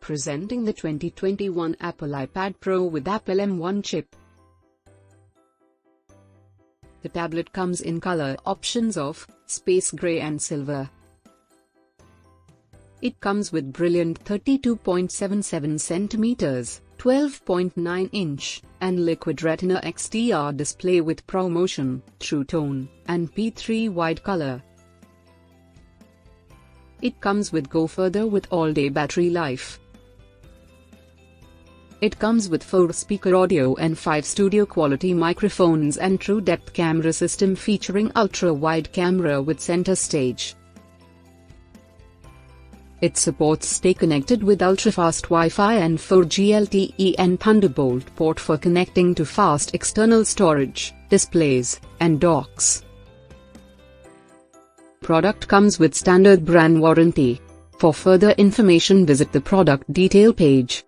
Presenting the 2021 Apple iPad Pro with Apple M1 chip. The tablet comes in color options of space gray and silver. It comes with brilliant 32.77 cm, 12.9-inch, and Liquid Retina XDR display with ProMotion, True Tone, and P3 wide color. It comes with Go Further with all-day battery life. It comes with 4-speaker audio and 5 studio-quality microphones and True Depth camera system featuring ultra-wide camera with center stage. It supports Stay Connected with ultra-fast Wi-Fi and 4G LTE and Thunderbolt port for connecting to fast external storage, displays, and docks. Product comes with standard brand warranty. For further information visit the product detail page.